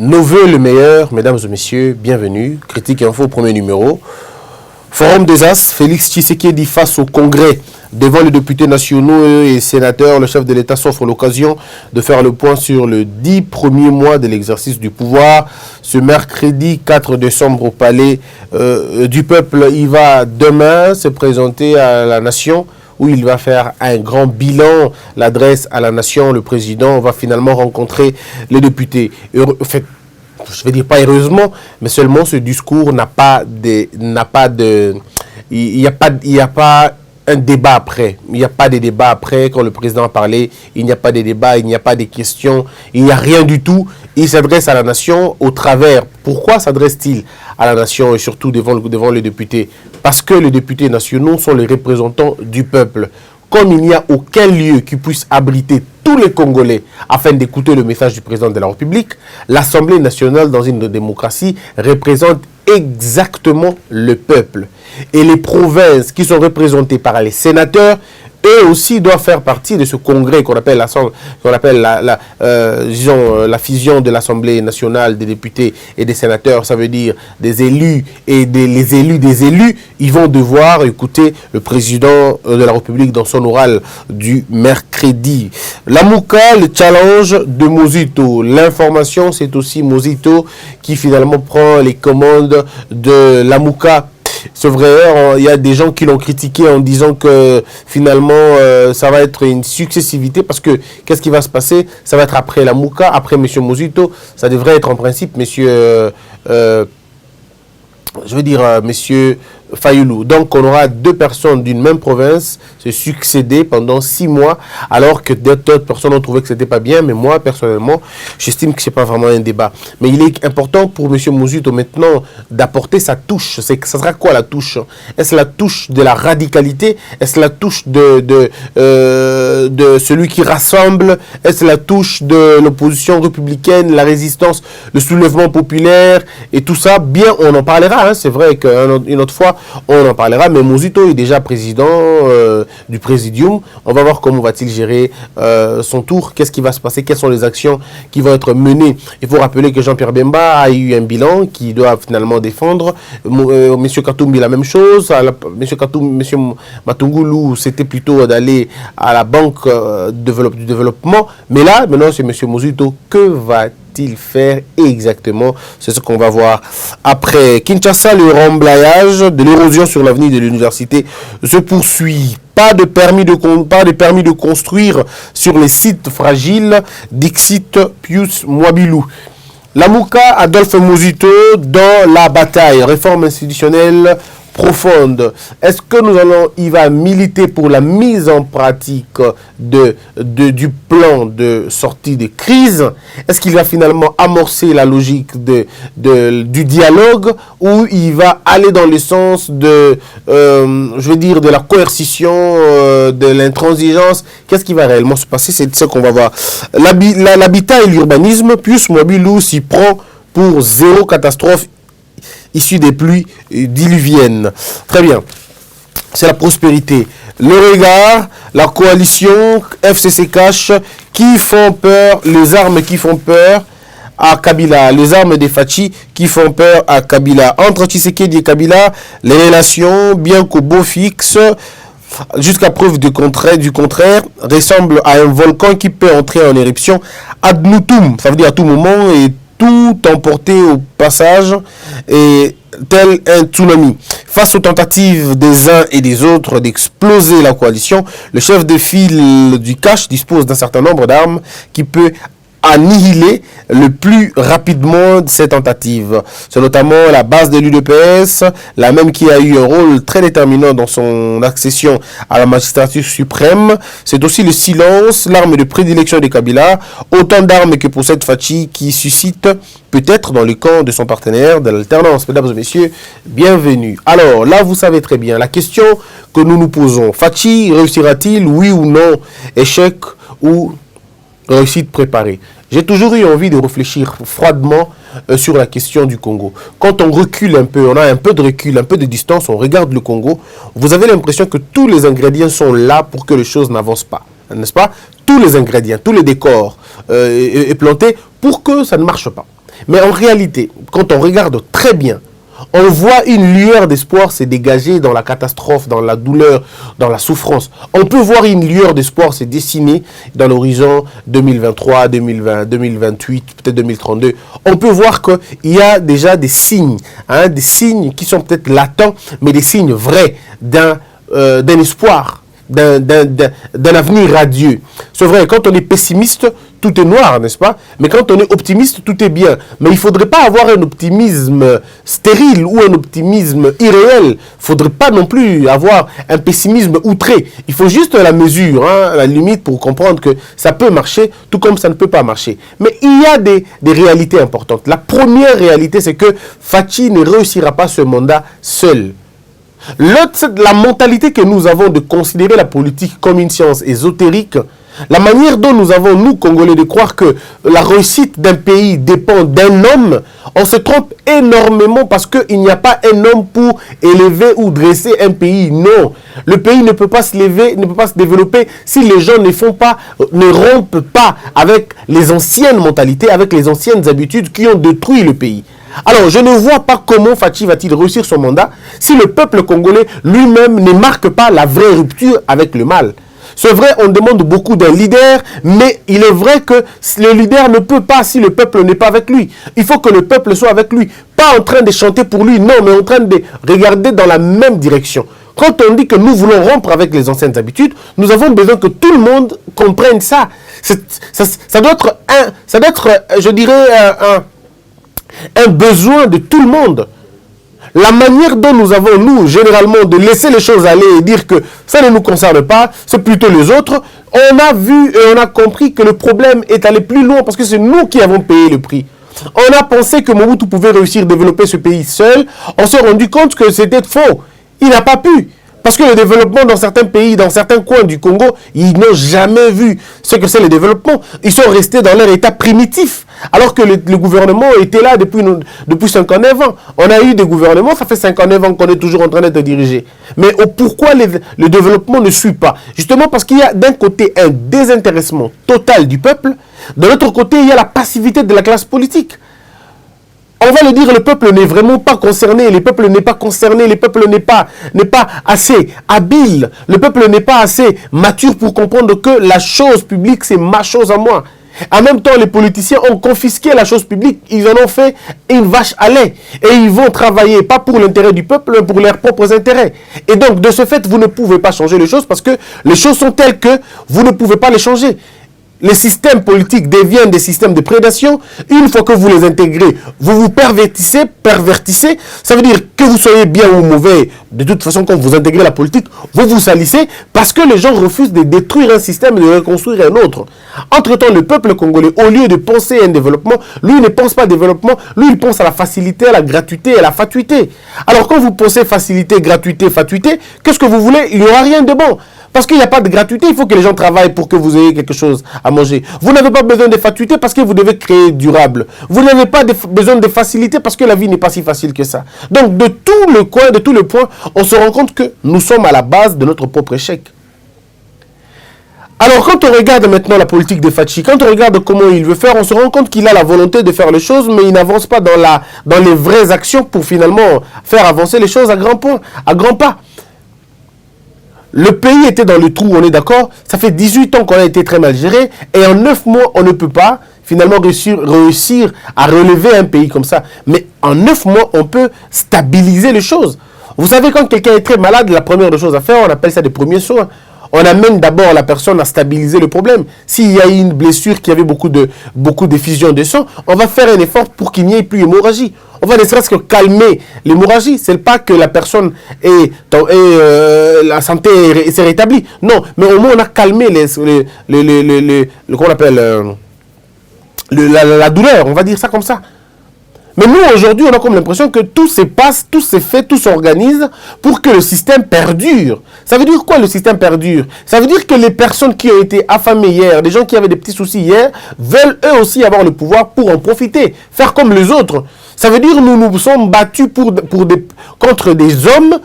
Nos voeux le meilleur, mesdames et messieurs, bienvenue. Critique Info, premier numéro. Forum des As, Félix Tshisekedi face au Congrès. Devant les députés nationaux et sénateurs, le chef de l'État s'offre l'occasion de faire le point sur les 10 premiers mois de l'exercice du pouvoir. Ce mercredi 4 décembre au Palais du Peuple, il va demain se présenter à la Nation, où il va faire un grand bilan, l'adresse à la nation. Le président va finalement rencontrer les députés. En fait, je ne vais dire pas heureusement, mais seulement ce discours n'a pas de... Il n'y a pas un débat après. Il n'y a pas de débat après. Quand le président a parlé, il n'y a pas de débat, il n'y a pas de questions, il n'y a rien du tout. Il s'adresse à la nation au travers. Pourquoi s'adresse-t-il à la nation et surtout devant les députés? Parce que les députés nationaux sont les représentants du peuple. Comme il n'y a aucun lieu qui puisse abriter tous les Congolais afin d'écouter le message du président de la République, l'Assemblée nationale dans une démocratie représente exactement le peuple. Et les provinces qui sont représentées par les sénateurs, eux aussi doivent faire partie de ce congrès qu'on appelle, la fusion de l'Assemblée nationale des députés et des sénateurs. Ça veut dire des élus et les élus des élus. Ils vont devoir écouter le président de la République dans son oral du mercredi. La Mouka, le challenge de Mozito. L'information, c'est aussi Mozito qui finalement prend les commandes de la Mouka. C'est vrai, il y a des gens qui l'ont critiqué en disant que finalement ça va être une successivité parce que qu'est-ce qui va se passer? Ça va être après la Mouka, après M. Mozito. Ça devrait être en principe Monsieur Fayoulou. Donc on aura deux personnes d'une même province se succéder pendant 6 mois, alors que d'autres personnes ont trouvé que c'était pas bien, mais moi personnellement j'estime que c'est pas vraiment un débat. Mais il est important pour M. Mozito maintenant d'apporter sa touche. Ça sera quoi la touche? Est-ce la touche de la radicalité? Est-ce la touche de celui qui rassemble? Est-ce la touche de l'opposition républicaine, la résistance, le soulèvement populaire et tout ça? Bien, on en parlera, hein. C'est vrai qu'une autre fois on en parlera, mais Mozito est déjà président du Présidium. On va voir comment va-t-il gérer son tour, qu'est-ce qui va se passer, quelles sont les actions qui vont être menées. Il faut rappeler que Jean-Pierre Bemba a eu un bilan qu'il doit finalement défendre. M. Katumbi la même chose. M. Matungulu, c'était plutôt d'aller à la banque du développement. Mais là, maintenant, c'est M. Mozito. Que va-t-il faire exactement? C'est ce qu'on va voir après. Kinshasa, le remblayage de l'érosion sur l'avenir de l'université se poursuit. Pas de permis de construire sur les sites fragiles, Dixit Pius Mwabilou. La Mouka, Adolphe Mozito dans la bataille. Réforme institutionnelle profonde. Est-ce que il va militer pour la mise en pratique du plan de sortie de crise? Est-ce qu'il va finalement amorcer la logique du dialogue, ou il va aller dans le sens de la coercition, de l'intransigeance? Qu'est-ce qui va réellement se passer? C'est ce qu'on va voir. L'habitat et l'urbanisme, Pius Mwabilou s'y prend pour zéro catastrophe issus des pluies diluviennes. Très bien. C'est la prospérité. Le regard, la coalition FCC Cash qui font peur, les armes qui font peur à Kabila, les armes des Fachi qui font peur à Kabila. Entre Tshisekedi et Kabila, les relations, bien qu'au beau fixe, jusqu'à preuve du contraire, ressemblent à un volcan qui peut entrer en éruption ad nutum, ça veut dire à tout moment et tout emporté au passage, et tel un tsunami. Face aux tentatives des uns et des autres d'exploser la coalition, le chef de file du Cash dispose d'un certain nombre d'armes qui peut annihiler le plus rapidement ces tentatives. C'est notamment la base de l'UDPS, la même qui a eu un rôle très déterminant dans son accession à la magistrature suprême. C'est aussi le silence, l'arme de prédilection de Kabila, autant d'armes que possède Fachi qui suscite peut-être dans le camp de son partenaire de l'alternance. Mesdames et messieurs, bienvenue. Alors là, vous savez très bien, la question que nous nous posons, Fachi réussira-t-il, oui ou non? Échec ou réussite préparée? J'ai toujours eu envie de réfléchir froidement sur la question du Congo. Quand on recule un peu, on a un peu de recul, un peu de distance, on regarde le Congo, vous avez l'impression que tous les ingrédients sont là pour que les choses n'avancent pas. N'est-ce pas? Tous les ingrédients, tous les décors est planté pour que ça ne marche pas. Mais en réalité, quand on regarde très bien, on voit une lueur d'espoir se dégager dans la catastrophe, dans la douleur, dans la souffrance. On peut voir une lueur d'espoir se dessiner dans l'horizon 2023, 2020, 2028, peut-être 2032. On peut voir qu'il y a déjà des signes qui sont peut-être latents, mais des signes vrais d'un espoir, d'un avenir radieux. C'est vrai, quand on est pessimiste, tout est noir, n'est-ce pas? Mais quand on est optimiste, tout est bien. Mais il ne faudrait pas avoir un optimisme stérile ou un optimisme irréel. Il ne faudrait pas non plus avoir un pessimisme outré. Il faut juste la mesure, la limite pour comprendre que ça peut marcher, tout comme ça ne peut pas marcher. Mais il y a des réalités importantes. La première réalité, c'est que Fachi ne réussira pas ce mandat seul. La mentalité que nous avons de considérer la politique comme une science ésotérique, la manière dont nous avons, nous, Congolais, de croire que la réussite d'un pays dépend d'un homme, on se trompe énormément parce qu'il n'y a pas un homme pour élever ou dresser un pays. Non, le pays ne peut pas se lever, ne peut pas se développer si les gens ne rompent pas avec les anciennes mentalités, avec les anciennes habitudes qui ont détruit le pays. Alors, je ne vois pas comment Fachi va-t-il réussir son mandat si le peuple congolais lui-même ne marque pas la vraie rupture avec le mal. C'est vrai, on demande beaucoup d'un leader, mais il est vrai que le leader ne peut pas si le peuple n'est pas avec lui. Il faut que le peuple soit avec lui. Pas en train de chanter pour lui, non, mais en train de regarder dans la même direction. Quand on dit que nous voulons rompre avec les anciennes habitudes, nous avons besoin que tout le monde comprenne ça. Ça doit être, je dirais, un besoin de tout le monde. La manière dont nous avons, nous, généralement, de laisser les choses aller et dire que ça ne nous concerne pas, c'est plutôt les autres, on a vu et on a compris que le problème est allé plus loin parce que c'est nous qui avons payé le prix. On a pensé que Mobutu pouvait réussir à développer ce pays seul. On s'est rendu compte que c'était faux. Il n'a pas pu. Parce que le développement dans certains pays, dans certains coins du Congo, ils n'ont jamais vu ce que c'est le développement. Ils sont restés dans leur état primitif. Alors que le gouvernement était là depuis 59 ans. On a eu des gouvernements, ça fait 59 ans qu'on est toujours en train d'être dirigé. Mais pourquoi le développement ne suit pas? Justement parce qu'il y a d'un côté un désintéressement total du peuple, de l'autre côté il y a la passivité de la classe politique. On va le dire, le peuple n'est vraiment pas concerné, le peuple n'est pas concerné, le peuple n'est pas assez habile, le peuple n'est pas assez mature pour comprendre que la chose publique, c'est ma chose à moi. En même temps, les politiciens ont confisqué la chose publique, ils en ont fait une vache à lait. Et ils vont travailler, pas pour l'intérêt du peuple, mais pour leurs propres intérêts. Et donc, de ce fait, vous ne pouvez pas changer les choses parce que les choses sont telles que vous ne pouvez pas les changer. Les systèmes politiques deviennent des systèmes de prédation. Une fois que vous les intégrez, vous vous pervertissez. Ça veut dire que vous soyez bien ou mauvais. De toute façon, quand vous intégrez la politique, vous vous salissez parce que les gens refusent de détruire un système et de reconstruire un autre. Entre-temps, le peuple congolais, au lieu de penser à un développement, lui ne pense pas à développement, lui il pense à la facilité, à la gratuité et à la fatuité. Alors quand vous pensez facilité, gratuité, fatuité, qu'est-ce que vous voulez? Il n'y aura rien de bon. Parce qu'il n'y a pas de gratuité, il faut que les gens travaillent pour que vous ayez quelque chose à manger. Vous n'avez pas besoin de fatuité parce que vous devez créer durable. Vous n'avez pas besoin de facilité parce que la vie n'est pas si facile que ça. Donc, de tout le coin, de tout le point, on se rend compte que nous sommes à la base de notre propre échec. Alors, quand on regarde maintenant la politique de Fachi, quand on regarde comment il veut faire, on se rend compte qu'il a la volonté de faire les choses, mais il n'avance pas dans les vraies actions pour finalement faire avancer les choses à grands pas. Le pays était dans le trou, on est d'accord? Ça fait 18 ans qu'on a été très mal géré. Et en 9 mois, on ne peut pas finalement réussir à relever un pays comme ça. Mais en 9 mois, on peut stabiliser les choses. Vous savez, quand quelqu'un est très malade, la première des choses à faire, on appelle ça des premiers soins. On amène d'abord la personne à stabiliser le problème. S'il y a une blessure qui avait beaucoup d'effusion de sang, on va faire un effort pour qu'il n'y ait plus d'hémorragie. On va ne serait-ce que calmer l'hémorragie. Ce n'est pas que la personne la santé s'est rétablie. Non, mais au moins on a calmé qu'on appelle la douleur. On va dire ça comme ça. Mais nous, aujourd'hui, on a comme l'impression que tout se passe, tout se fait, tout s'organise pour que le système perdure. Ça veut dire quoi, le système perdure? Ça veut dire que les personnes qui ont été affamées hier, les gens qui avaient des petits soucis hier, veulent eux aussi avoir le pouvoir pour en profiter, faire comme les autres. Ça veut dire que nous nous sommes battus contre des hommes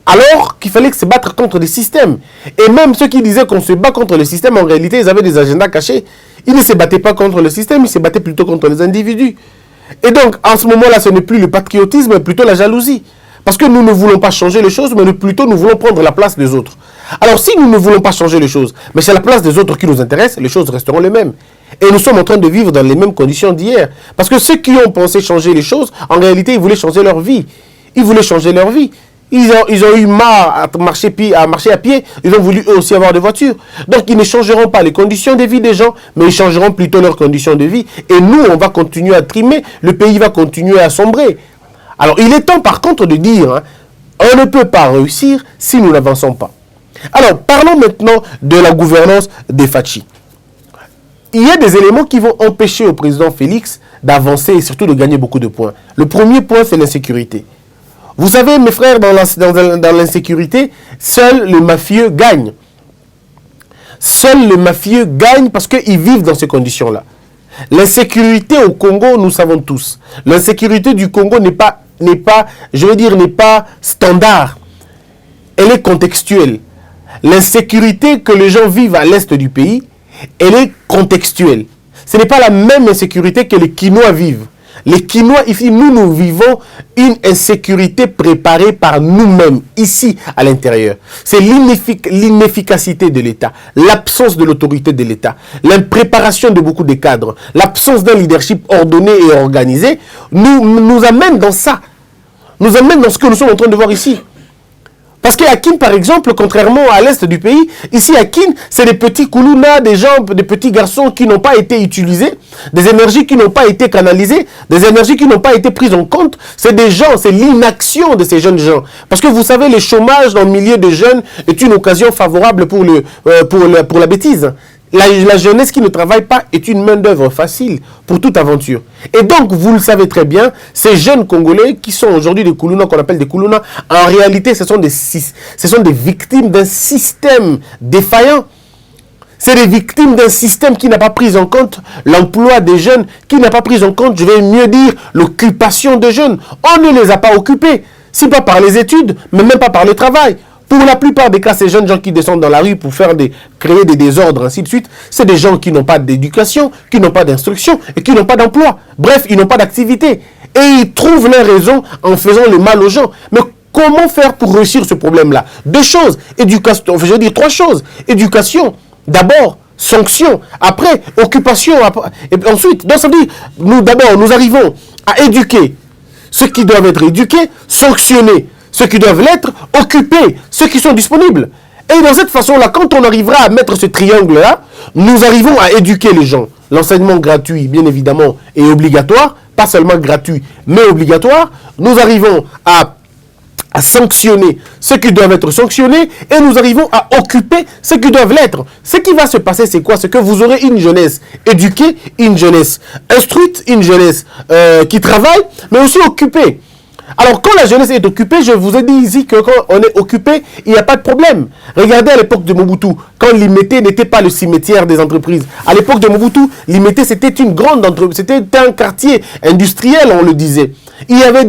alors qu'il fallait se battre contre des systèmes. Et même ceux qui disaient qu'on se bat contre le système, en réalité, ils avaient des agendas cachés. Ils ne se battaient pas contre le système, ils se battaient plutôt contre les individus. Et donc, en ce moment-là, ce n'est plus le patriotisme, mais plutôt la jalousie. Parce que nous ne voulons pas changer les choses, mais plutôt nous voulons prendre la place des autres. Alors, si nous ne voulons pas changer les choses, mais c'est la place des autres qui nous intéresse, les choses resteront les mêmes. Et nous sommes en train de vivre dans les mêmes conditions d'hier. Parce que ceux qui ont pensé changer les choses, en réalité, ils voulaient changer leur vie. Ils voulaient changer leur vie. Ils ont eu marre à marcher à pied. Ils ont voulu eux aussi avoir des voitures. Donc, ils ne changeront pas les conditions de vie des gens, mais ils changeront plutôt leurs conditions de vie. Et nous, on va continuer à trimer. Le pays va continuer à sombrer. Alors, il est temps, par contre, de dire, on ne peut pas réussir si nous n'avançons pas. Alors, parlons maintenant de la gouvernance des Fachi. Il y a des éléments qui vont empêcher au président Félix d'avancer et surtout de gagner beaucoup de points. Le premier point, c'est l'insécurité. Vous savez, mes frères, dans l'insécurité, seul le mafieux gagne. Seul le mafieux gagne parce qu'ils vivent dans ces conditions-là. L'insécurité au Congo, nous savons tous. L'insécurité du Congo n'est pas standard. Elle est contextuelle. L'insécurité que les gens vivent à l'est du pays, elle est contextuelle. Ce n'est pas la même insécurité que les Quinois vivent. Les Quinois, ici, nous vivons une insécurité préparée par nous-mêmes, ici, à l'intérieur. C'est l'inefficacité de l'État, l'absence de l'autorité de l'État, l'impréparation de beaucoup de cadres, l'absence d'un leadership ordonné et organisé, nous amène dans ça. Nous amène dans ce que nous sommes en train de voir ici. Parce qu'à Kin, par exemple, contrairement à l'est du pays, ici à Kin, c'est des petits koulouna, des petits garçons qui n'ont pas été utilisés, des énergies qui n'ont pas été canalisées, des énergies qui n'ont pas été prises en compte. C'est des gens, c'est l'inaction de ces jeunes gens. Parce que vous savez, le chômage dans le milieu des jeunes est une occasion favorable pour la bêtise. La jeunesse qui ne travaille pas est une main-d'œuvre facile pour toute aventure. Et donc, vous le savez très bien, ces jeunes Congolais qui sont aujourd'hui des Koulouna, qu'on appelle des Koulouna, en réalité, ce sont des victimes d'un système défaillant. C'est des victimes d'un système qui n'a pas pris en compte l'emploi des jeunes, qui n'a pas pris en compte, je vais mieux dire, l'occupation des jeunes. On ne les a pas occupés, si pas par les études, mais même pas par le travail. Pour la plupart des cas, ces jeunes gens qui descendent dans la rue pour créer des désordres, ainsi de suite, c'est des gens qui n'ont pas d'éducation, qui n'ont pas d'instruction et qui n'ont pas d'emploi. Bref, ils n'ont pas d'activité. Et ils trouvent leur raison en faisant le mal aux gens. Mais comment faire pour réussir ce problème-là? Deux choses. Éducation, je veux dire trois choses. Éducation, d'abord. Sanction. Après, occupation. Et ensuite, donc ça veut dire, nous arrivons à éduquer ceux qui doivent être éduqués, sanctionner ceux qui doivent l'être, occuper ceux qui sont disponibles. Et dans cette façon-là, quand on arrivera à mettre ce triangle-là, nous arrivons à éduquer les gens. L'enseignement gratuit, bien évidemment, est obligatoire, pas seulement gratuit, mais obligatoire. Nous arrivons à sanctionner ceux qui doivent être sanctionnés et nous arrivons à occuper ceux qui doivent l'être. Ce qui va se passer, c'est quoi? C'est que vous aurez une jeunesse éduquée, une jeunesse instruite, une jeunesse qui travaille, mais aussi occupée. Alors, quand la jeunesse est occupée, je vous ai dit ici que quand on est occupé, il n'y a pas de problème. Regardez à l'époque de Mobutu, quand Limete n'était pas le cimetière des entreprises. À l'époque de Mobutu, Limete, c'était une grande entreprise, c'était un quartier industriel, on le disait. Il y avait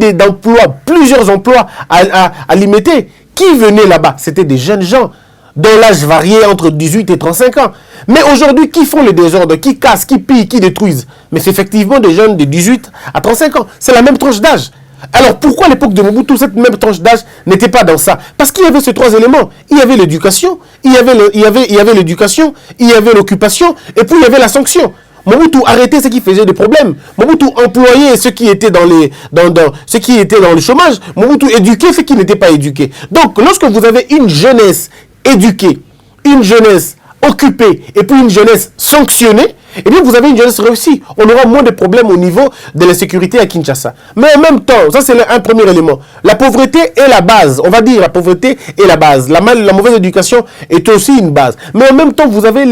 plusieurs emplois à Limete. Qui venaient là-bas? C'était des jeunes gens dont l'âge variait entre 18 et 35 ans. Mais aujourd'hui, qui font les désordres, qui cassent, qui pillent, qui détruisent? Mais c'est effectivement des jeunes de 18 à 35 ans. C'est la même tranche d'âge. Alors pourquoi à l'époque de Mobutu, cette même tranche d'âge n'était pas dans ça? Parce qu'il y avait ces trois éléments. Il y avait l'éducation, il y avait l'éducation, il y avait l'occupation, et puis il y avait la sanction. Mobutu arrêtait ce qui faisait des problèmes. Mobutu employait ceux qui étaient dans le chômage. Mobutu éduquait ceux qui n'étaient pas éduqués. Donc lorsque vous avez une jeunesse éduquée, une jeunesse occupée, et puis une jeunesse sanctionnée, eh bien, vous avez une jeunesse réussie. On aura moins de problèmes au niveau de l'insécurité à Kinshasa. Mais en même temps, ça c'est un premier élément. La pauvreté est la base. On va dire la pauvreté est la base. La mauvaise éducation est aussi une base. Mais en même temps, vous avez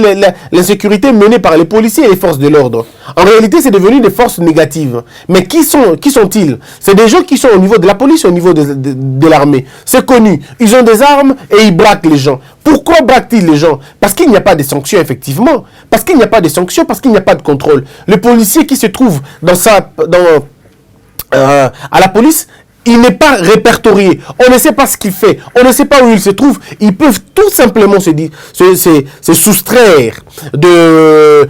l'insécurité menée par les policiers et les forces de l'ordre. En réalité, c'est devenu des forces négatives. Mais qui sont-ils? C'est des gens qui sont au niveau de la police, au niveau de l'armée. C'est connu. Ils ont des armes et ils braquent les gens. Pourquoi braquent-ils les gens? Parce qu'il n'y a pas de sanctions, effectivement. Parce qu'il n'y a pas de sanctions, parce qu'il n'y a pas de contrôle. Le policier qui se trouve à la police il n'est pas répertorié. On ne sait pas ce qu'il fait. On ne sait pas où il se trouve. Ils peuvent tout simplement se soustraire de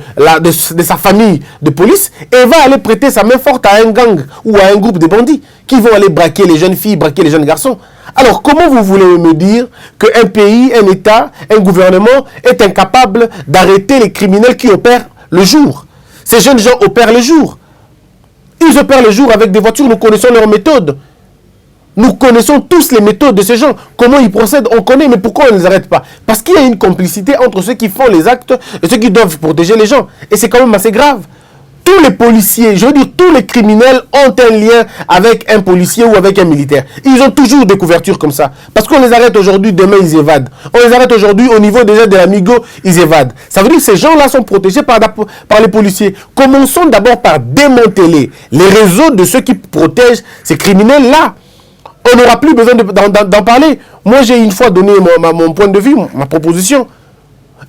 sa famille de police et va aller prêter sa main forte à un gang ou à un groupe de bandits qui vont aller braquer les jeunes filles, braquer les jeunes garçons. Alors, comment vous voulez me dire qu'un pays, un État, un gouvernement est incapable d'arrêter les criminels qui opèrent le jour? Ces jeunes gens opèrent le jour. Ils opèrent le jour avec des voitures, nous connaissons leurs méthodes. Nous connaissons tous les méthodes de ces gens. Comment ils procèdent, on connaît, mais pourquoi on ne les arrête pas? Parce qu'il y a une complicité entre ceux qui font les actes et ceux qui doivent protéger les gens. Et c'est quand même assez grave. Tous les policiers, je veux dire tous les criminels ont un lien avec un policier ou avec un militaire. Ils ont toujours des couvertures comme ça. Parce qu'on les arrête aujourd'hui, demain ils évadent. On les arrête aujourd'hui au niveau déjà de l'amigo, ils évadent. Ça veut dire que ces gens-là sont protégés par les policiers. Commençons d'abord par démanteler les réseaux de ceux qui protègent ces criminels-là. On n'aura plus besoin d'en parler. Moi, j'ai une fois donné mon point de vue, ma proposition.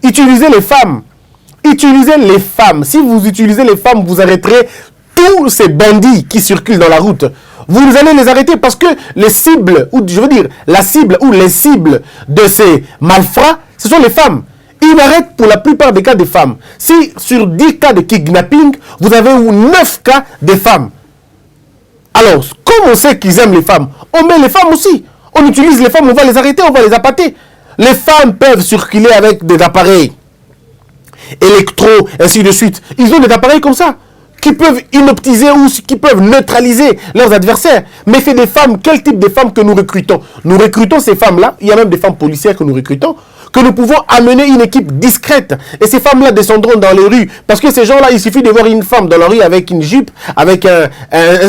Utilisez les femmes. Utilisez les femmes. Si vous utilisez les femmes, vous arrêterez tous ces bandits qui circulent dans la route. Vous allez les arrêter parce que les cibles, ou je veux dire, la cible ou les cibles de ces malfrats, ce sont les femmes. Ils arrêtent pour la plupart des cas des femmes. Si sur 10 cas de kidnapping, vous avez 9 cas de femmes. Alors, comme on sait qu'ils aiment les femmes, on met les femmes aussi. On utilise les femmes, on va les arrêter, on va les appâter. Les femmes peuvent circuler avec des appareils électro, ainsi de suite. Ils ont des appareils comme ça, qui peuvent inoptiser ou qui peuvent neutraliser leurs adversaires. Mais c'est des femmes, quel type de femmes que nous recrutons? Nous recrutons ces femmes-là, il y a même des femmes policières que nous recrutons, que nous pouvons amener une équipe discrète. Et ces femmes-là descendront dans les rues. Parce que ces gens-là, il suffit de voir une femme dans la rue avec une jupe, avec un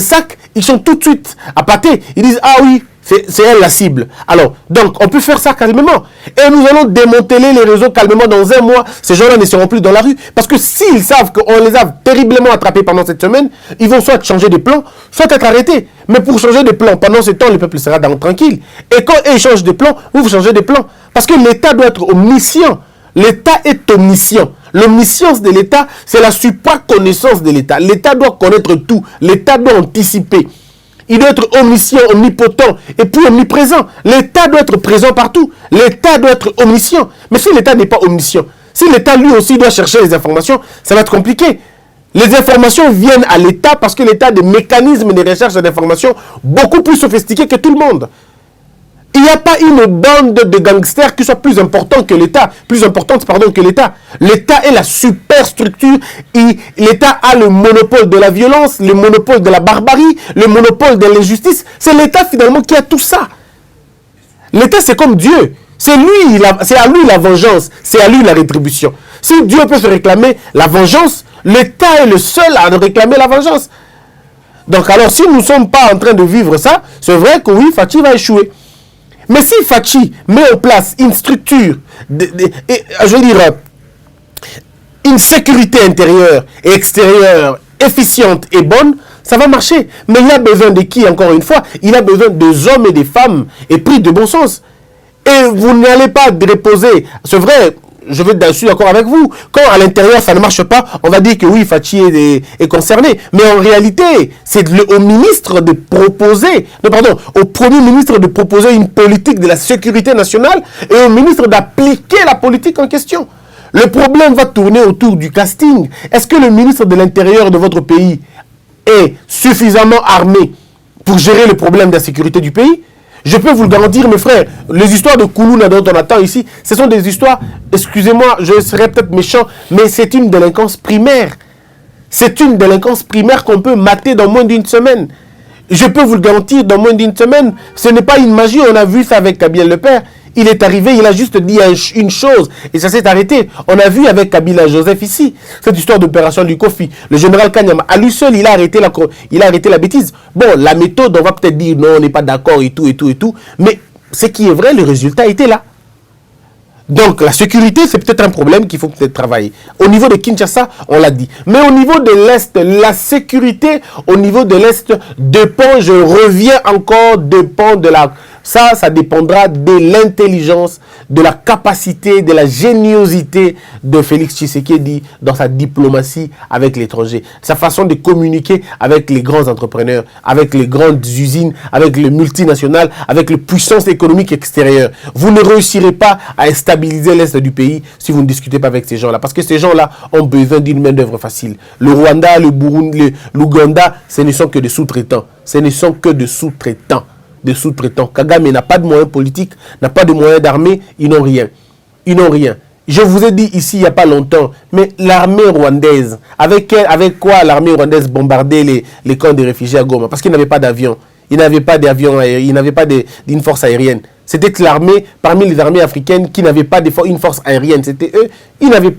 sac, ils sont tout de suite appâtés. Ils disent, ah oui, c'est elle la cible. Alors, donc, on peut faire ça calmement. Et nous allons démanteler les réseaux calmement dans un mois. Ces gens-là ne seront plus dans la rue. Parce que s'ils savent qu'on les a terriblement attrapés pendant cette semaine, ils vont soit changer de plan, soit être arrêtés. Mais pour changer de plan, pendant ce temps, le peuple sera tranquille. Et quand ils changent de plan, vous changez de plan. Parce que l'État doit être omniscient. L'État est omniscient. L'omniscience de l'État, c'est la supra-connaissance de l'État. L'État doit connaître tout. L'État doit anticiper. Il doit être omniscient, omnipotent et puis omniprésent. L'État doit être présent partout. L'État doit être omniscient. Mais si l'État n'est pas omniscient, si l'État lui aussi doit chercher les informations, ça va être compliqué. Les informations viennent à l'État parce que l'État a des mécanismes de recherche d'informations beaucoup plus sophistiqués que tout le monde. Il n'y a pas une bande de gangsters qui soit plus importante que l'État, que l'État. L'État est la superstructure. L'État a le monopole de la violence, le monopole de la barbarie, le monopole de l'injustice. C'est l'État finalement qui a tout ça. L'État, c'est comme Dieu. C'est à lui la vengeance, c'est à lui la rétribution. Si Dieu peut se réclamer la vengeance, l'État est le seul à réclamer la vengeance. Donc alors, si nous ne sommes pas en train de vivre ça, c'est vrai que oui, Fachi va échouer. Mais si Fachi met en place une structure, je veux dire, une sécurité intérieure et extérieure efficiente et bonne, ça va marcher. Mais il a besoin de qui, encore une fois? Il a besoin des hommes et des femmes épris de bon sens. Et vous n'allez pas reposer, c'est vrai, je vais suis d'accord avec vous, quand à l'intérieur ça ne marche pas, on va dire que oui, Fachi est concerné. Mais en réalité, c'est au ministre de proposer, au Premier ministre de proposer une politique de la sécurité nationale et au ministre d'appliquer la politique en question. Le problème va tourner autour du casting. Est-ce que le ministre de l'Intérieur de votre pays est suffisamment armé pour gérer le problème de la sécurité du pays? Je peux vous le garantir, mes frères, les histoires de Koulouna dont on attend ici, ce sont des histoires, excusez-moi, je serais peut-être méchant, mais c'est une délinquance primaire. C'est une délinquance primaire qu'on peut mater dans moins d'une semaine. Je peux vous le garantir, dans moins d'une semaine, ce n'est pas une magie, on a vu ça avec Kabila le père. Il est arrivé, il a juste dit une chose et ça s'est arrêté. On a vu avec Kabila Joseph ici, cette histoire d'opération du Kofi. Le général Kanyama, à lui seul, il a arrêté la bêtise. Bon, la méthode, on va peut-être dire non, on n'est pas d'accord et tout. Mais ce qui est vrai, le résultat était là. Donc, la sécurité, c'est peut-être un problème qu'il faut peut-être travailler. Au niveau de Kinshasa, on l'a dit. Mais au niveau de l'Est, la sécurité, au niveau de l'Est, dépend, je reviens encore, dépend de Ça dépendra de l'intelligence, de la capacité, de la géniosité de Félix Tshisekedi dans sa diplomatie avec l'étranger. Sa façon de communiquer avec les grands entrepreneurs, avec les grandes usines, avec les multinationales, avec les puissances économiques extérieures. Vous ne réussirez pas à stabiliser l'Est du pays si vous ne discutez pas avec ces gens-là. Parce que ces gens-là ont besoin d'une main-d'œuvre facile. Le Rwanda, le Burundi, l'Ouganda, ce ne sont que des sous-traitants. Ce ne sont que des sous-traitants. Des sous-traitants. Kagame n'a pas de moyens politiques, n'a pas de moyens d'armée, ils n'ont rien. Ils n'ont rien. Je vous ai dit ici il n'y a pas longtemps, mais l'armée rwandaise, avec quoi l'armée rwandaise bombardait les camps de réfugiés à Goma? Parce qu'ils n'avaient pas d'avion. Ils n'avaient pas d'avion aérien, ils n'avaient pas d'une force aérienne. C'était l'armée, parmi les armées africaines, qui n'avaient pas une force aérienne. C'était eux. Ils n'ont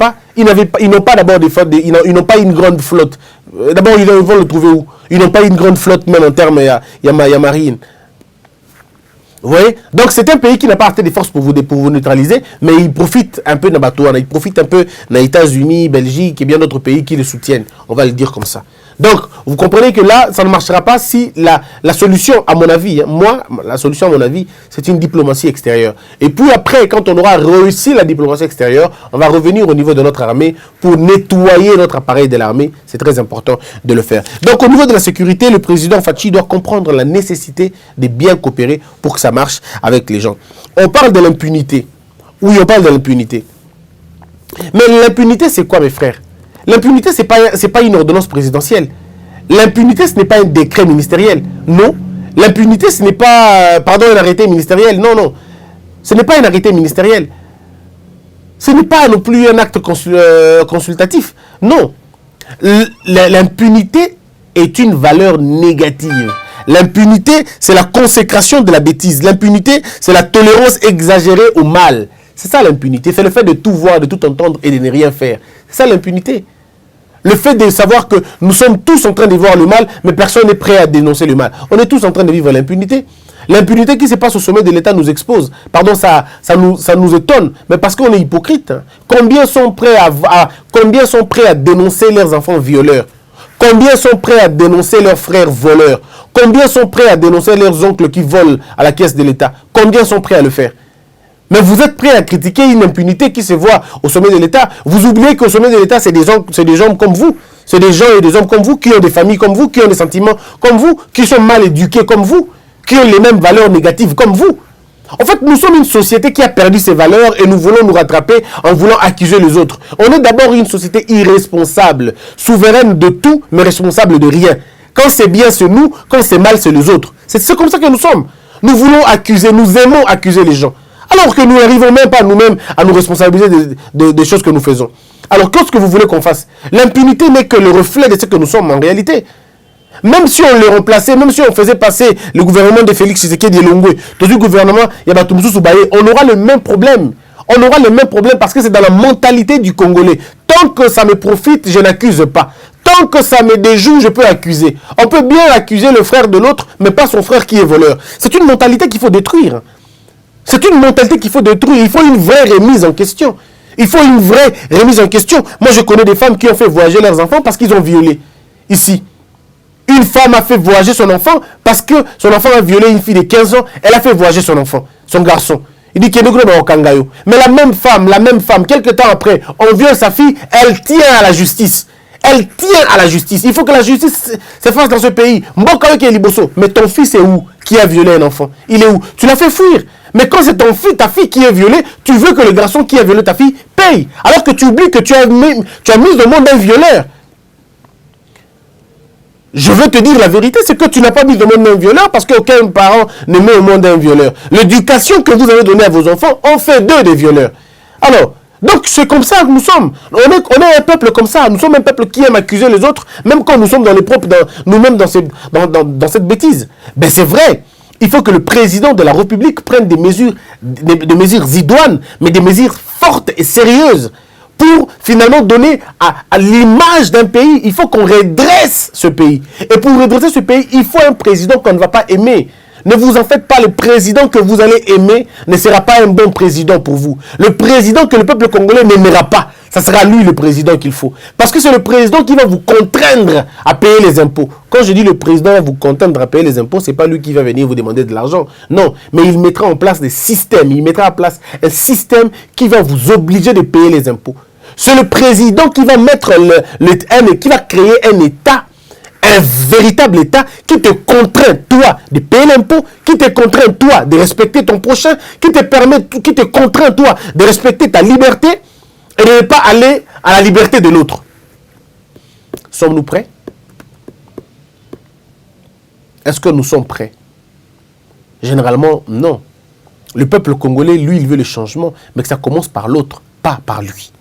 pas d'abord ils n'ont pas une grande flotte. D'abord, ils vont le trouver où? Ils n'ont pas une grande flotte, même en termes, il y a marine. Vous voyez? Donc c'est un pays qui n'a pas assez de forces pour vous neutraliser, mais il profite un peu de Batouana, il profite un peu des États-Unis, Belgique et bien d'autres pays qui le soutiennent. On va le dire comme ça. Donc, vous comprenez que là, ça ne marchera pas si la solution, à mon avis, la solution, à mon avis, c'est une diplomatie extérieure. Et puis après, quand on aura réussi la diplomatie extérieure, on va revenir au niveau de notre armée pour nettoyer notre appareil de l'armée. C'est très important de le faire. Donc, au niveau de la sécurité, le président Fachi doit comprendre la nécessité de bien coopérer pour que ça marche avec les gens. On parle de l'impunité. Oui, on parle de l'impunité. Mais l'impunité, c'est quoi, mes frères? L'impunité, ce n'est pas une ordonnance présidentielle. L'impunité, ce n'est pas un décret ministériel. Non. L'impunité, ce n'est pas, un arrêté ministériel. Non, non. Ce n'est pas un arrêté ministériel. Ce n'est pas non plus un acte consultatif. Non. L'impunité est une valeur négative. L'impunité, c'est la consécration de la bêtise. L'impunité, c'est la tolérance exagérée au mal. C'est ça l'impunité. C'est le fait de tout voir, de tout entendre et de ne rien faire. C'est ça l'impunité. Le fait de savoir que nous sommes tous en train de voir le mal, mais personne n'est prêt à dénoncer le mal. On est tous en train de vivre l'impunité. L'impunité qui se passe au sommet de l'État nous expose. Pardon, ça nous étonne, mais parce qu'on est hypocrite. Combien sont prêts à dénoncer leurs enfants violeurs? Combien sont prêts à dénoncer leurs frères voleurs? Combien sont prêts à dénoncer leurs oncles qui volent à la caisse de l'État? Combien sont prêts à le faire? Mais vous êtes prêts à critiquer une impunité qui se voit au sommet de l'État. Vous oubliez qu'au sommet de l'État, c'est des gens comme vous. C'est des gens et des hommes comme vous, qui ont des familles comme vous, qui ont des sentiments comme vous, qui sont mal éduqués comme vous, qui ont les mêmes valeurs négatives comme vous. En fait, nous sommes une société qui a perdu ses valeurs et nous voulons nous rattraper en voulant accuser les autres. On est d'abord une société irresponsable, souveraine de tout, mais responsable de rien. Quand c'est bien, c'est nous. Quand c'est mal, c'est les autres. C'est comme ça que nous sommes. Nous voulons accuser, nous aimons accuser les gens. Alors que nous n'arrivons même pas nous-mêmes à nous responsabiliser des choses que nous faisons. Alors qu'est-ce que vous voulez qu'on fasse? L'impunité n'est que le reflet de ce que nous sommes en réalité. Même si on les remplaçait, même si on faisait passer le gouvernement de Félix Tshisekedi Longwe, tout le gouvernement on aura le même problème. On aura le même problème parce que c'est dans la mentalité du Congolais. Tant que ça me profite, je n'accuse pas. Tant que ça me déjoue, je peux accuser. On peut bien accuser le frère de l'autre, mais pas son frère qui est voleur. C'est une mentalité qu'il faut détruire. C'est une mentalité qu'il faut détruire. Il faut une vraie remise en question. Il faut une vraie remise en question. Moi, je connais des femmes qui ont fait voyager leurs enfants parce qu'ils ont violé. Ici. Une femme a fait voyager son enfant parce que son enfant a violé une fille de 15 ans. Elle a fait voyager son enfant, son garçon. Il dit qu'il est au Kangayo. Mais la même femme, quelques temps après, on viole sa fille, elle tient à la justice. Elle tient à la justice. Il faut que la justice se fasse dans ce pays. Mais ton fils est où qui a violé un enfant? Il est où? Tu l'as fait fuir. Mais quand c'est ta fille qui est violée, tu veux que le garçon qui a violé ta fille paye. Alors que tu oublies que tu as mis au monde un violeur. Je veux te dire la vérité, c'est que tu n'as pas mis au monde un violeur parce qu'aucun parent ne met au monde un violeur. L'éducation que vous avez donnée à vos enfants en fait d'eux des violeurs. Alors, donc c'est comme ça que nous sommes. On est un peuple comme ça. Nous sommes un peuple qui aime accuser les autres, même quand nous sommes nous-mêmes dans cette bêtise. Ben c'est vrai. Il faut que le président de la République prenne des mesures idoines, mais des mesures fortes et sérieuses pour finalement donner à l'image d'un pays. Il faut qu'on redresse ce pays. Et pour redresser ce pays, il faut un président qu'on ne va pas aimer. Ne vous en faites pas, le président que vous allez aimer ne sera pas un bon président pour vous. Le président que le peuple congolais n'aimera pas, ça sera lui le président qu'il faut. Parce que c'est le président qui va vous contraindre à payer les impôts. Quand je dis le président va vous contraindre à payer les impôts, ce n'est pas lui qui va venir vous demander de l'argent. Non, mais il mettra en place des systèmes. Il mettra en place un système qui va vous obliger de payer les impôts. C'est le président qui va mettre qui va créer un État, un véritable État qui te contraint, toi, de payer l'impôt, qui te contraint, toi, de respecter ton prochain, qui te contraint, toi, de respecter ta liberté et de ne pas aller à la liberté de l'autre. Sommes-nous prêts? Est-ce que nous sommes prêts? Généralement, non. Le peuple congolais, lui, il veut le changement, mais que ça commence par l'autre, pas par lui.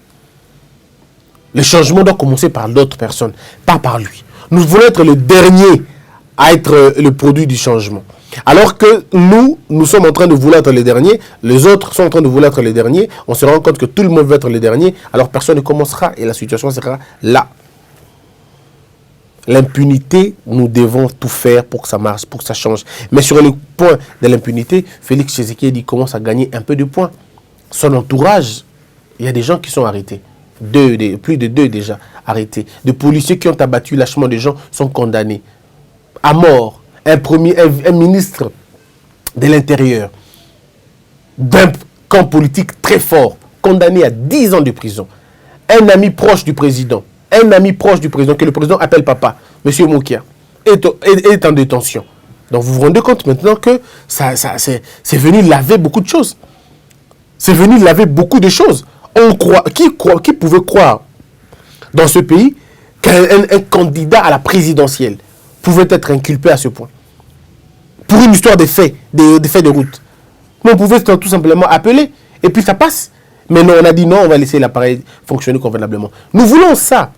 Le changement doit commencer par d'autres personnes, pas par lui. Nous voulons être le dernier à être le produit du changement. Alors que nous sommes en train de vouloir être les derniers, les autres sont en train de vouloir être les derniers, on se rend compte que tout le monde veut être les derniers, alors personne ne commencera et la situation sera là. L'impunité, nous devons tout faire pour que ça marche, pour que ça change. Mais sur le point de l'impunité, Félix Tshisekedi commence à gagner un peu de points. Son entourage, il y a des gens qui sont arrêtés. Plus de 2 déjà arrêtés. Des policiers qui ont abattu lâchement des gens sont condamnés à mort. Un ministre de l'Intérieur d'un camp politique très fort, condamné à 10 ans de prison. Un ami proche du président, que le président appelle papa, M. Moukia, est en détention. Donc vous vous rendez compte maintenant que c'est venu laver beaucoup de choses. C'est venu laver beaucoup de choses. Qui pouvait croire dans ce pays qu'un candidat à la présidentielle pouvait être inculpé à ce point? Pour une histoire de faits de route. Mais on pouvait tout simplement appeler et puis ça passe. Mais non, on a dit non, on va laisser l'appareil fonctionner convenablement. Nous voulons ça.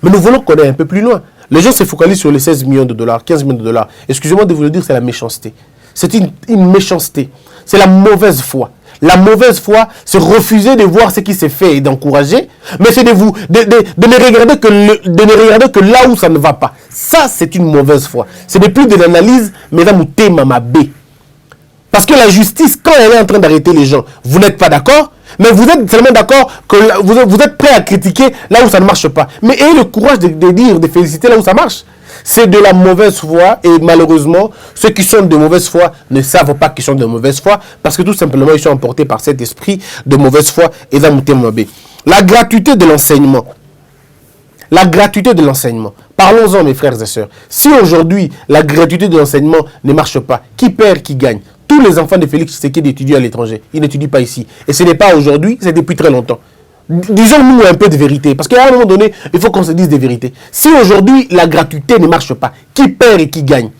Mais nous voulons qu'on aille un peu plus loin. Les gens se focalisent sur les 16 millions de dollars, 15 millions de dollars. Excusez-moi de vous le dire, c'est la méchanceté. C'est une méchanceté. C'est la mauvaise foi. La mauvaise foi, c'est refuser de voir ce qui s'est fait et d'encourager, mais c'est de ne regarder que là où ça ne va pas. Ça, c'est une mauvaise foi. Ce n'est plus de l'analyse, mais parce que la justice, quand elle est en train d'arrêter les gens, vous n'êtes pas d'accord, mais vous êtes seulement d'accord que vous êtes prêt à critiquer là où ça ne marche pas. Mais ayez le courage de dire, de féliciter là où ça marche. C'est de la mauvaise foi et malheureusement, ceux qui sont de mauvaise foi ne savent pas qu'ils sont de mauvaise foi parce que tout simplement, ils sont emportés par cet esprit de mauvaise foi et d'amouté-mabé. La gratuité de l'enseignement. La gratuité de l'enseignement. Parlons-en, mes frères et sœurs. Si aujourd'hui, la gratuité de l'enseignement ne marche pas, qui perd, qui gagne? Tous les enfants de Félix Tshisekedi étudient à l'étranger. Ils n'étudient pas ici. Et ce n'est pas aujourd'hui, c'est depuis très longtemps. Disons-nous un peu de vérité, parce qu'à un moment donné, il faut qu'on se dise des vérités. Si aujourd'hui, la gratuité ne marche pas, qui perd et qui gagne?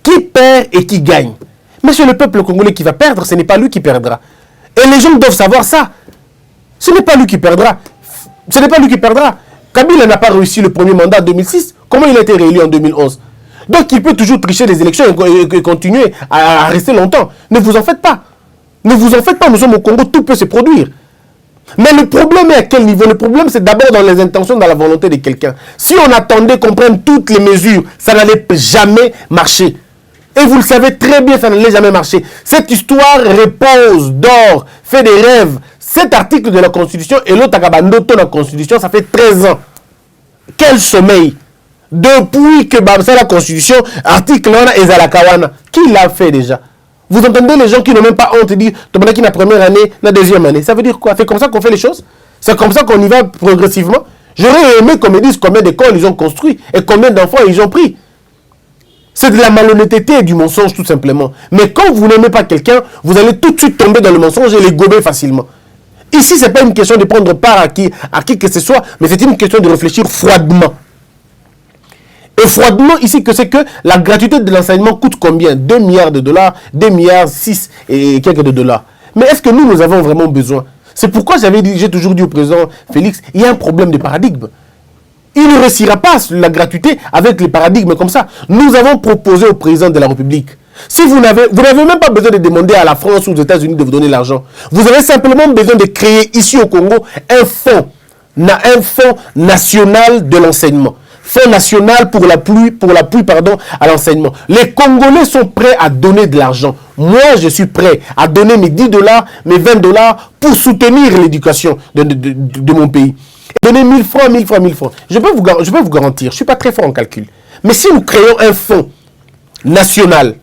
Qui perd et qui gagne? Mais c'est le peuple congolais qui va perdre, ce n'est pas lui qui perdra. Et les gens doivent savoir ça. Ce n'est pas lui qui perdra. Ce n'est pas lui qui perdra. Kabila n'a pas réussi le premier mandat en 2006. Comment il a été réélu en 2011? Donc il peut toujours tricher les élections et continuer à rester longtemps. Ne vous en faites pas. Ne vous en faites pas, nous sommes au Congo, tout peut se produire. Mais le problème est à quel niveau? Le problème, c'est d'abord dans les intentions, dans la volonté de quelqu'un. Si on attendait qu'on prenne toutes les mesures, ça n'allait jamais marcher. Et vous le savez très bien, ça n'allait jamais marcher. Cette histoire repose, dort, fait des rêves. Cet article de la Constitution et l'autre Akabandoto de la Constitution, ça fait 13 ans. Quel sommeil! Depuis que la Constitution, article 1 et Zalakawana, qui l'a fait déjà? Vous entendez les gens qui n'ont même pas honte de dire qui la première année, la deuxième année. Ça veut dire quoi? C'est comme ça qu'on fait les choses? C'est comme ça qu'on y va progressivement? J'aurais aimé qu'on me dise combien d'écoles ils ont construit et combien d'enfants ils ont pris. C'est de la malhonnêteté et du mensonge tout simplement. Mais quand vous n'aimez pas quelqu'un, vous allez tout de suite tomber dans le mensonge et les gober facilement. Ici, ce n'est pas une question de prendre part à qui que ce soit, mais c'est une question de réfléchir froidement. Et froidement, ici, que c'est que la gratuité de l'enseignement coûte combien? 2 milliards de dollars, 2 milliards 6 et quelques de dollars. Mais est-ce que nous avons vraiment besoin? C'est pourquoi j'ai toujours dit au président Félix, il y a un problème de paradigme. Il ne réussira pas la gratuité avec les paradigmes comme ça. Nous avons proposé au président de la République. Si vous n'avez même pas besoin de demander à la France ou aux États-Unis de vous donner l'argent. Vous avez simplement besoin de créer ici au Congo un fonds national de l'enseignement. Fonds national pour l'appui pardon, à l'enseignement. Les Congolais sont prêts à donner de l'argent. Moi, je suis prêt à donner mes 10 $, mes 20 $ pour soutenir l'éducation de mon pays. Donner 1000 francs, 1000 francs, 1000 francs. Je peux vous garantir, je ne suis pas très fort en calcul. Mais si nous créons un fonds national,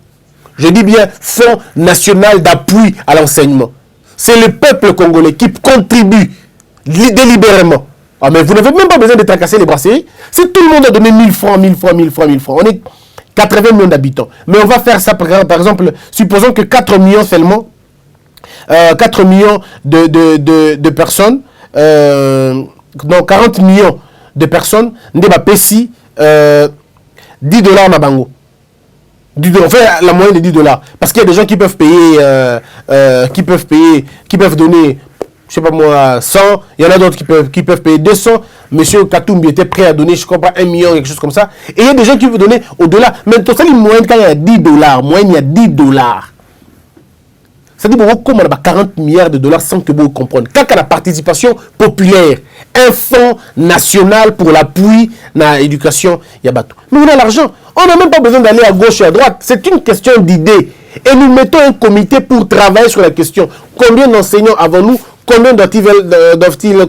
je dis bien fonds national d'appui à l'enseignement, c'est le peuple congolais qui contribue délibérément. Ah, mais vous n'avez même pas besoin de tracasser les brasseries. Si tout le monde a donné 1000 francs, 1000 francs, 1000 francs, 1000 francs, on est 80 millions d'habitants. Mais on va faire ça, par exemple, supposons que 4 millions seulement, 4 millions de personnes, non, 40 millions de personnes, n'deba pesi 10 $ en Abango. On fait la moyenne de 10 $. Parce qu'il y a des gens qui peuvent payer, qui peuvent donner, je sais pas moi, 100. Il y en a d'autres qui peuvent payer 200. Monsieur Katumbi était prêt à donner, je crois pas, 1 million, quelque chose comme ça. Et il y a des gens qui veulent donner au-delà. Mais tout ça, les moyennes, quand il y a 10 $, moyenne, il y a 10 $. Ça dit, comment on a 40 milliards de dollars sans que vous compreniez. Quand il y a la participation populaire, un fonds national pour l'appui dans l'éducation, il y a tout. Mais on a l'argent. On n'a même pas besoin d'aller à gauche et à droite. C'est une question d'idée. Et nous mettons un comité pour travailler sur la question. Combien d'enseignants avons-nous? Combien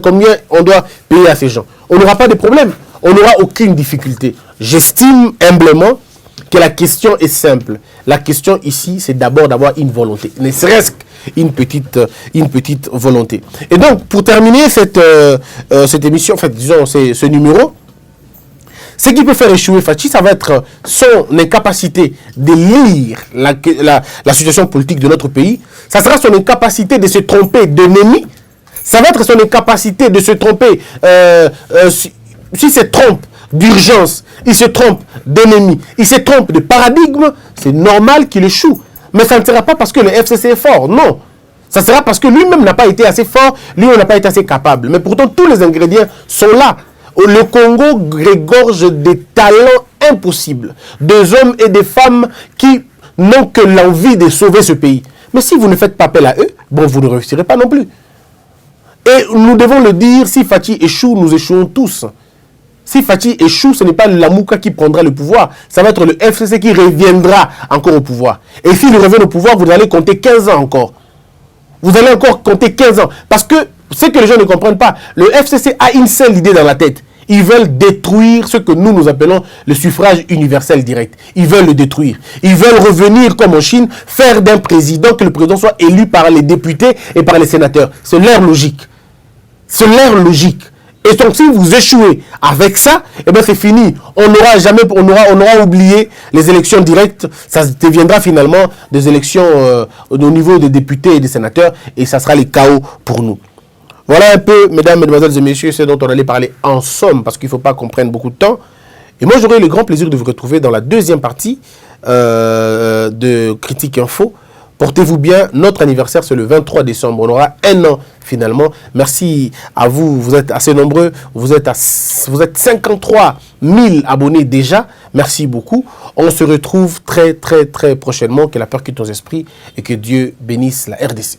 combien on doit payer à ces gens? On n'aura pas de problème. On n'aura aucune difficulté. J'estime humblement que la question est simple. La question ici, c'est d'abord d'avoir une volonté. Ne serait-ce qu'une petite volonté. Et donc, pour terminer cette émission, en fait, disons, ce numéro, ce qui peut faire échouer Fachi, ça va être son incapacité de lire la situation politique de notre pays. Ça sera son incapacité de se tromper d'ennemi. Ça va être son incapacité de se tromper, s'il se trompe d'urgence, il se trompe d'ennemi, il se trompe de paradigme, c'est normal qu'il échoue. Mais ça ne sera pas parce que le FCC est fort, non. Ça sera parce que lui-même n'a pas été assez fort, lui-même n'a pas été assez capable. Mais pourtant, tous les ingrédients sont là. Le Congo regorge des talents impossibles, des hommes et des femmes qui n'ont que l'envie de sauver ce pays. Mais si vous ne faites pas appel à eux, bon, vous ne réussirez pas non plus. Et nous devons le dire, si Fachi échoue, nous échouons tous. Si Fachi échoue, ce n'est pas l'Amouka qui prendra le pouvoir, ça va être le FCC qui reviendra encore au pouvoir. Et s'il revient au pouvoir, vous allez compter 15 ans encore. Vous allez encore compter 15 ans. Parce que ce que les gens ne comprennent pas, le FCC a une seule idée dans la tête. Ils veulent détruire ce que nous appelons le suffrage universel direct. Ils veulent le détruire. Ils veulent revenir comme en Chine, faire d'un président, que le président soit élu par les députés et par les sénateurs. C'est leur logique. C'est leur logique. Et donc, si vous échouez avec ça, eh bien, c'est fini. On aura oublié les élections directes. Ça deviendra finalement des élections au niveau des députés et des sénateurs. Et ça sera le chaos pour nous. Voilà un peu, mesdames, mesdemoiselles et messieurs, ce dont on allait parler en somme, parce qu'il ne faut pas qu'on prenne beaucoup de temps. Et moi, j'aurai le grand plaisir de vous retrouver dans la deuxième partie de Critique Info. Portez-vous bien, notre anniversaire, c'est le 23 décembre. On aura 1 an, finalement. Merci à vous, vous êtes assez nombreux. Vous êtes 53 000 abonnés déjà. Merci beaucoup. On se retrouve très, très, très prochainement. Que la peur quitte nos esprits et que Dieu bénisse la RDC.